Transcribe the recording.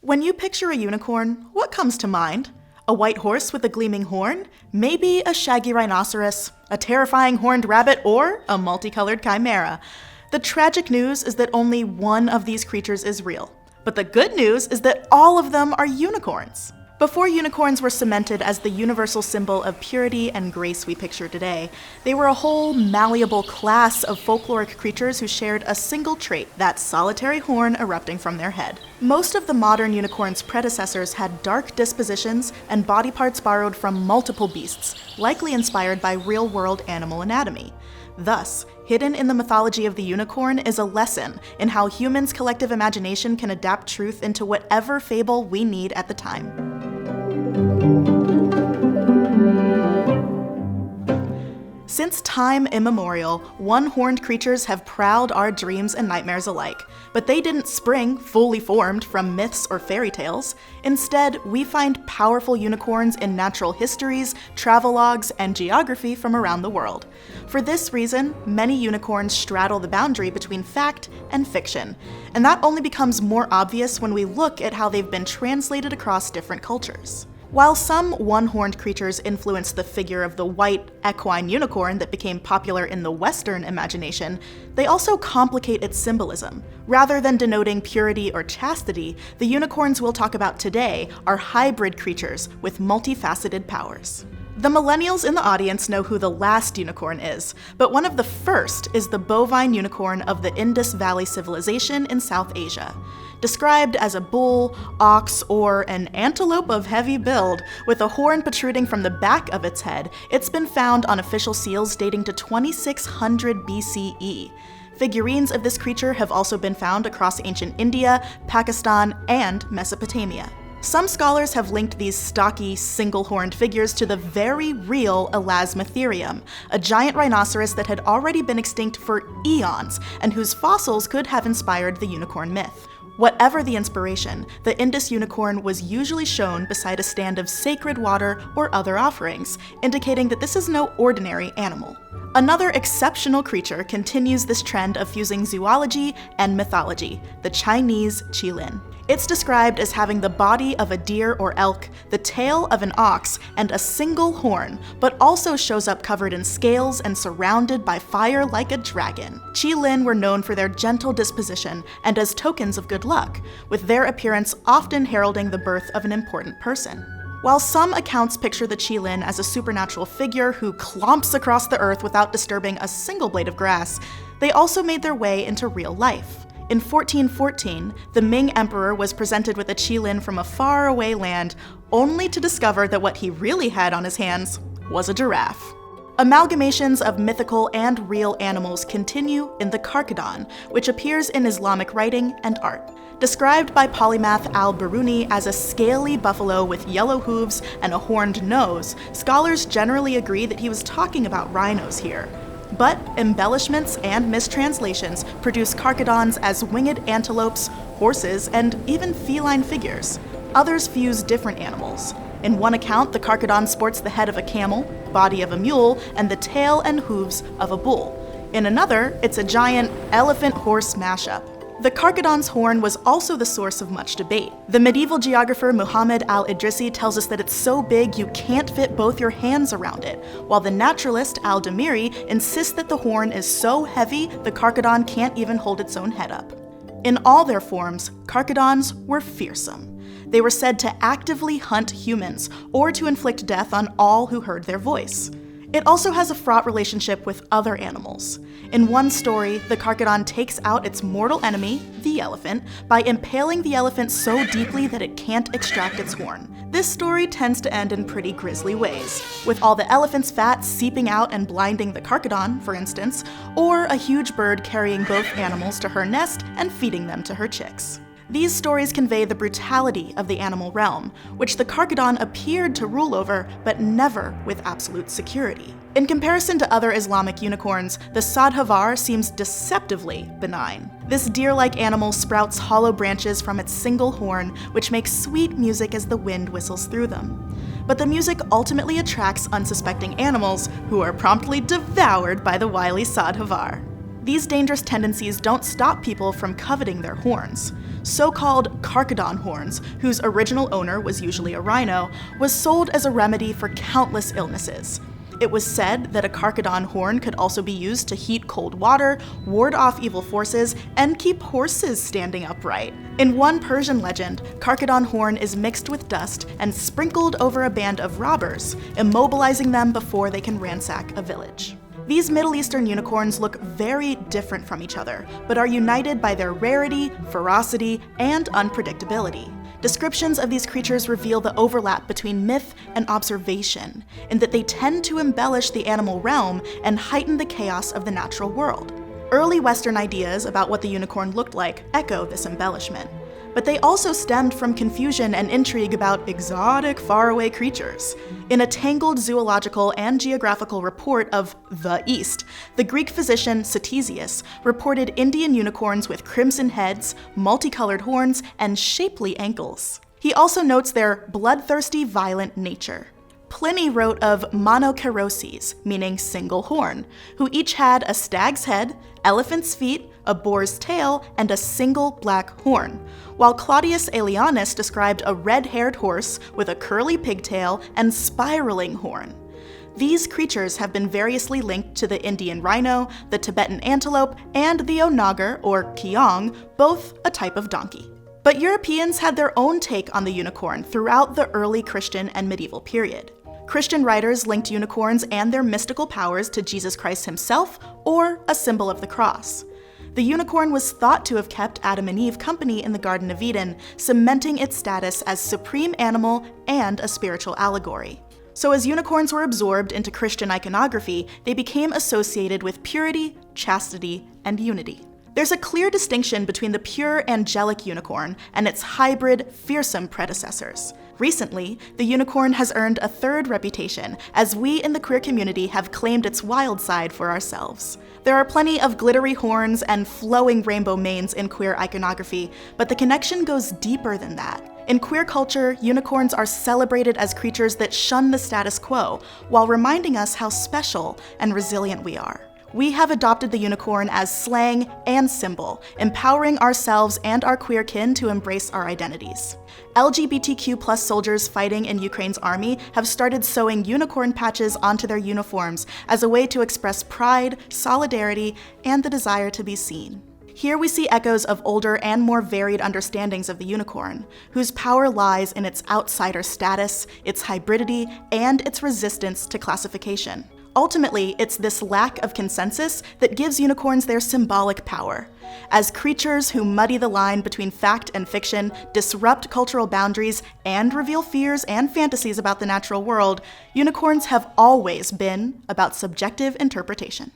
When you picture a unicorn, what comes to mind? A white horse with a gleaming horn? Maybe a shaggy rhinoceros, a terrifying horned rabbit, or a multicolored chimera. The tragic news is that only one of these creatures is real. But the good news is that all of them are unicorns. Before unicorns were cemented as the universal symbol of purity and grace we picture today, they were a whole malleable class of folkloric creatures who shared a single trait, that solitary horn erupting from their head. Most of the modern unicorn's predecessors had dark dispositions and body parts borrowed from multiple beasts, likely inspired by real-world animal anatomy. Thus, hidden in the mythology of the unicorn is a lesson in how humans' collective imagination can adapt truth into whatever fable we need at the time. Since time immemorial, one-horned creatures have prowled our dreams and nightmares alike, but they didn't spring fully formed from myths or fairy tales. Instead, we find powerful unicorns in natural histories, travelogues, and geography from around the world. For this reason, many unicorns straddle the boundary between fact and fiction, and that only becomes more obvious when we look at how they've been translated across different cultures. While some one-horned creatures influence the figure of the white, equine unicorn that became popular in the Western imagination, they also complicate its symbolism. Rather than denoting purity or chastity, the unicorns we'll talk about today are hybrid creatures with multifaceted powers. The millennials in the audience know who the last unicorn is, but one of the first is the bovine unicorn of the Indus Valley Civilization in South Asia. Described as a bull, ox, or an antelope of heavy build, with a horn protruding from the back of its head, it's been found on official seals dating to 2600 BCE. Figurines of this creature have also been found across ancient India, Pakistan, and Mesopotamia. Some scholars have linked these stocky, single-horned figures to the very real Elasmotherium, a giant rhinoceros that had already been extinct for eons and whose fossils could have inspired the unicorn myth. Whatever the inspiration, the Indus unicorn was usually shown beside a stand of sacred water or other offerings, indicating that this is no ordinary animal. Another exceptional creature continues this trend of fusing zoology and mythology, the Chinese qilin. It's described as having the body of a deer or elk, the tail of an ox, and a single horn, but also shows up covered in scales and surrounded by fire like a dragon. Qilin were known for their gentle disposition and as tokens of good luck, with their appearance often heralding the birth of an important person. While some accounts picture the qilin as a supernatural figure who clomps across the earth without disturbing a single blade of grass, they also made their way into real life. In 1414, the Ming Emperor was presented with a qilin from a faraway land, only to discover that what he really had on his hands was a giraffe. Amalgamations of mythical and real animals continue in the Karkadon, which appears in Islamic writing and art. Described by polymath al-Biruni as a scaly buffalo with yellow hooves and a horned nose, scholars generally agree that he was talking about rhinos here. But embellishments and mistranslations produce Karkadons as winged antelopes, horses, and even feline figures. Others fuse different animals. In one account, the Karkadon sports the head of a camel, body of a mule, and the tail and hooves of a bull. In another, it's a giant elephant-horse mashup. The Karkadon's horn was also the source of much debate. The medieval geographer Muhammad al-Idrisi tells us that it's so big you can't fit both your hands around it, while the naturalist al-Damiri insists that the horn is so heavy the Karkadon can't even hold its own head up. In all their forms, Karkadons were fearsome. They were said to actively hunt humans, or to inflict death on all who heard their voice. It also has a fraught relationship with other animals. In one story, the Karkadon takes out its mortal enemy, the elephant, by impaling the elephant so deeply that it can't extract its horn. This story tends to end in pretty grisly ways, with all the elephant's fat seeping out and blinding the Karkadon, for instance, or a huge bird carrying both animals to her nest and feeding them to her chicks. These stories convey the brutality of the animal realm, which the Karkadon appeared to rule over, but never with absolute security. In comparison to other Islamic unicorns, the Sadhavar seems deceptively benign. This deer-like animal sprouts hollow branches from its single horn, which makes sweet music as the wind whistles through them. But the music ultimately attracts unsuspecting animals, who are promptly devoured by the wily Sadhavar. These dangerous tendencies don't stop people from coveting their horns. So-called carcadon horns, whose original owner was usually a rhino, was sold as a remedy for countless illnesses. It was said that a carcadon horn could also be used to heat cold water, ward off evil forces, and keep horses standing upright. In one Persian legend, carcadon horn is mixed with dust and sprinkled over a band of robbers, immobilizing them before they can ransack a village. These Middle Eastern unicorns look very different from each other, but are united by their rarity, ferocity, and unpredictability. Descriptions of these creatures reveal the overlap between myth and observation, in that they tend to embellish the animal realm and heighten the chaos of the natural world. Early Western ideas about what the unicorn looked like echo this embellishment, but they also stemmed from confusion and intrigue about exotic, faraway creatures. In a tangled zoological and geographical report of the East, the Greek physician Ctesias reported Indian unicorns with crimson heads, multicolored horns, and shapely ankles. He also notes their bloodthirsty, violent nature. Pliny wrote of monoceroses, meaning single horn, who each had a stag's head, elephant's feet, a boar's tail, and a single black horn, while Claudius Aelianus described a red-haired horse with a curly pigtail and spiraling horn. These creatures have been variously linked to the Indian rhino, the Tibetan antelope, and the onager, or kiong, both a type of donkey. But Europeans had their own take on the unicorn throughout the early Christian and medieval period. Christian writers linked unicorns and their mystical powers to Jesus Christ himself, or a symbol of the cross. The unicorn was thought to have kept Adam and Eve company in the Garden of Eden, cementing its status as supreme animal and a spiritual allegory. So as unicorns were absorbed into Christian iconography, they became associated with purity, chastity, and unity. There's a clear distinction between the pure angelic unicorn and its hybrid, fearsome predecessors. Recently, the unicorn has earned a third reputation, as we in the queer community have claimed its wild side for ourselves. There are plenty of glittery horns and flowing rainbow manes in queer iconography, but the connection goes deeper than that. In queer culture, unicorns are celebrated as creatures that shun the status quo, while reminding us how special and resilient we are. We have adopted the unicorn as slang and symbol, empowering ourselves and our queer kin to embrace our identities. LGBTQ+ soldiers fighting in Ukraine's army have started sewing unicorn patches onto their uniforms as a way to express pride, solidarity, and the desire to be seen. Here we see echoes of older and more varied understandings of the unicorn, whose power lies in its outsider status, its hybridity, and its resistance to classification. Ultimately, it's this lack of consensus that gives unicorns their symbolic power. As creatures who muddy the line between fact and fiction, disrupt cultural boundaries, and reveal fears and fantasies about the natural world, unicorns have always been about subjective interpretation.